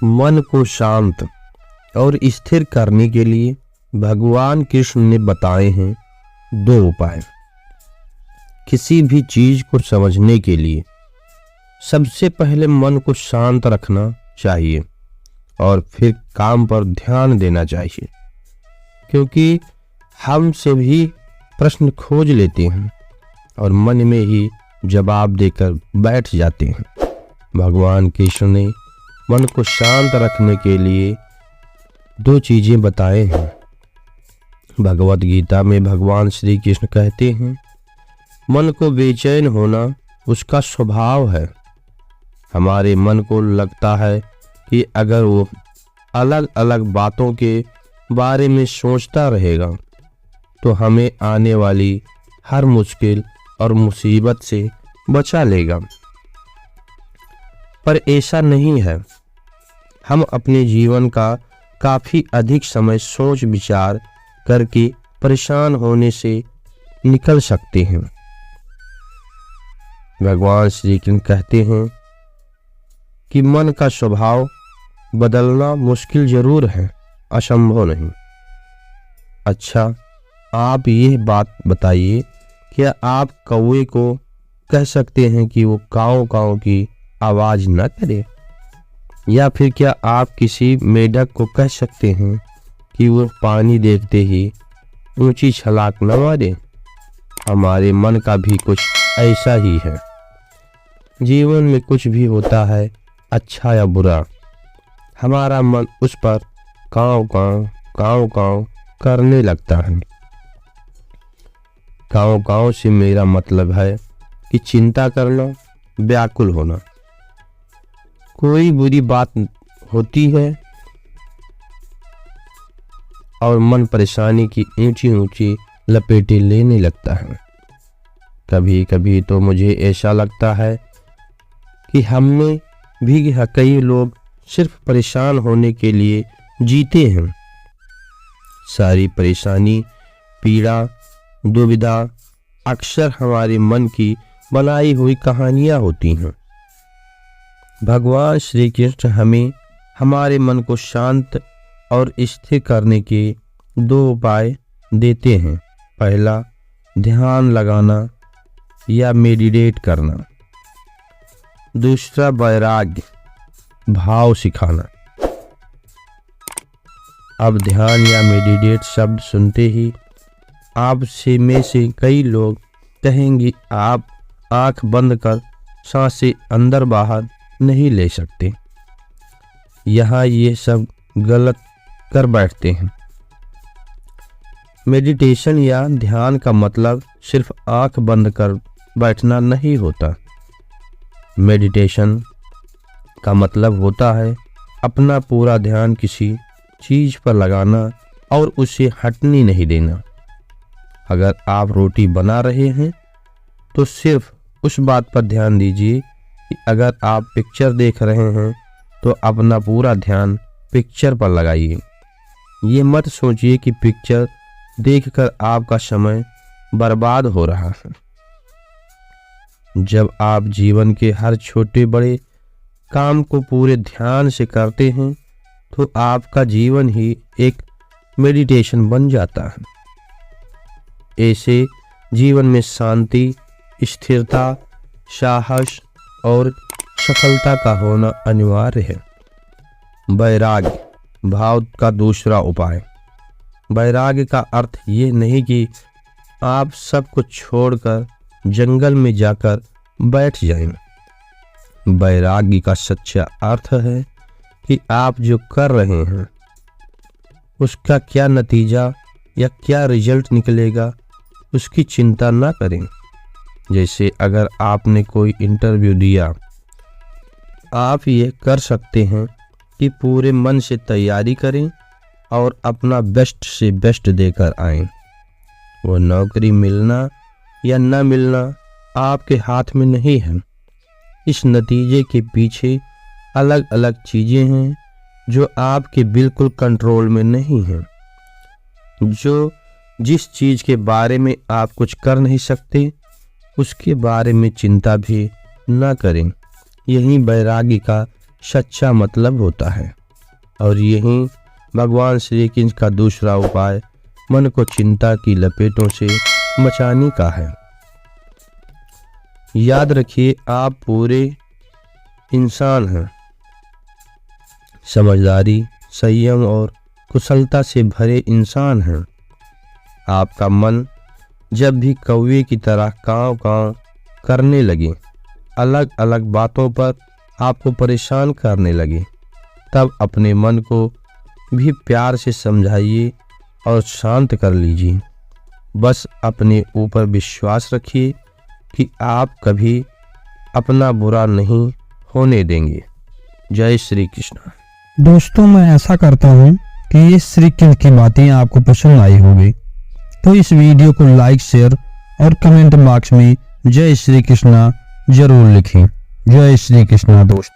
मन को शांत और स्थिर करने के लिए भगवान कृष्ण ने बताए हैं 2 उपाय। किसी भी चीज को समझने के लिए सबसे पहले मन को शांत रखना चाहिए और फिर काम पर ध्यान देना चाहिए, क्योंकि हम सभी प्रश्न खोज लेते हैं और मन में ही जवाब देकर बैठ जाते हैं। भगवान कृष्ण ने मन को शांत रखने के लिए 2 चीजें बताए हैं। भगवत गीता में भगवान श्री कृष्ण कहते हैं, मन को बेचैन होना उसका स्वभाव है। हमारे मन को लगता है कि अगर वो अलग अलग बातों के बारे में सोचता रहेगा तो हमें आने वाली हर मुश्किल और मुसीबत से बचा लेगा। पर ऐसा नहीं है। हम अपने जीवन का काफी अधिक समय सोच विचार करके परेशान होने से निकल सकते हैं। भगवान श्री कृष्ण कहते हैं कि मन का स्वभाव बदलना मुश्किल जरूर है, असंभव नहीं। अच्छा, आप ये बात बताइए, क्या आप कौवे को कह सकते हैं कि वो काऊ काऊ की आवाज न करे? या फिर क्या आप किसी मेढक को कह सकते हैं कि वो पानी देखते ही ऊंची छलांग न मारे? हमारे मन का भी कुछ ऐसा ही है। जीवन में कुछ भी होता है, अच्छा या बुरा, हमारा मन उस पर काऊ काऊ करने लगता है। काऊ काऊ से मेरा मतलब है कि चिंता करना, व्याकुल होना। कोई बुरी बात होती है और मन परेशानी की ऊंची ऊंची लपेटें लेने लगता है। कभी कभी तो मुझे ऐसा लगता है कि हमने भी कई लोग सिर्फ परेशान होने के लिए जीते हैं। सारी परेशानी, पीड़ा, दुविधा अक्सर हमारे मन की बनाई हुई कहानियां होती हैं। भगवान श्री कृष्ण हमें हमारे मन को शांत और स्थिर करने के 2 उपाय देते हैं। पहला, ध्यान लगाना या मेडिटेट करना। दूसरा, वैराग्य, भाव सिखाना। अब ध्यान या मेडिटेट शब्द सुनते ही आप में से कई लोग कहेंगे, आप आंख बंद कर सांसें अंदर बाहर नहीं ले सकते। यहाँ ये सब गलत कर बैठते हैं। मेडिटेशन या ध्यान का मतलब सिर्फ आंख बंद कर बैठना नहीं होता। मेडिटेशन का मतलब होता है अपना पूरा ध्यान किसी चीज पर लगाना और उसे हटने नहीं देना। अगर आप रोटी बना रहे हैं तो सिर्फ उस बात पर ध्यान दीजिए कि अगर आप पिक्चर देख रहे हैं तो अपना पूरा ध्यान पिक्चर पर लगाइए। ये मत सोचिए कि पिक्चर देखकर आपका समय बर्बाद हो रहा है। जब आप जीवन के हर छोटे बड़े काम को पूरे ध्यान से करते हैं तो आपका जीवन ही एक मेडिटेशन बन जाता है। ऐसे जीवन में शांति, स्थिरता, साहस और सफलता का होना अनिवार्य है। वैराग्य, भाव का दूसरा उपाय। वैराग्य का अर्थ ये नहीं कि आप सब कुछ छोड़कर जंगल में जाकर बैठ जाएं। वैराग्य का सच्चा अर्थ है कि आप जो कर रहे हैं उसका क्या नतीजा या क्या रिजल्ट निकलेगा उसकी चिंता ना करें। जैसे अगर आपने कोई इंटरव्यू दिया, आप ये कर सकते हैं कि पूरे मन से तैयारी करें और अपना बेस्ट से बेस्ट देकर आएं। वो नौकरी मिलना या न मिलना आपके हाथ में नहीं है। इस नतीजे के पीछे अलग अलग चीजें हैं जो आपके बिल्कुल कंट्रोल में नहीं हैं। जिस चीज के बारे में आप कुछ कर नहीं सकते उसके बारे में चिंता भी न करें। यही वैराग्य का सच्चा मतलब होता है। और यही भगवान श्री कृष्ण का दूसरा उपाय मन को चिंता की लपेटों से बचाने का है। याद रखिए, आप पूरे इंसान हैं। समझदारी, संयम और कुशलता से भरे इंसान हैं। आपका मन जब भी कौवे की तरह कांव कांव करने लगे, अलग अलग बातों पर आपको परेशान करने लगे, तब अपने मन को भी प्यार से समझाइए और शांत कर लीजिए। बस अपने ऊपर विश्वास रखिए कि आप कभी अपना बुरा नहीं होने देंगे। जय श्री कृष्ण। दोस्तों, मैं ऐसा करता हूँ कि ये श्री कृष्ण की बातें आपको पसंद आई होगी, तो इस वीडियो को लाइक, शेयर और कमेंट बॉक्स में जय श्री कृष्णा जरूर लिखें। जय श्री कृष्णा दोस्त।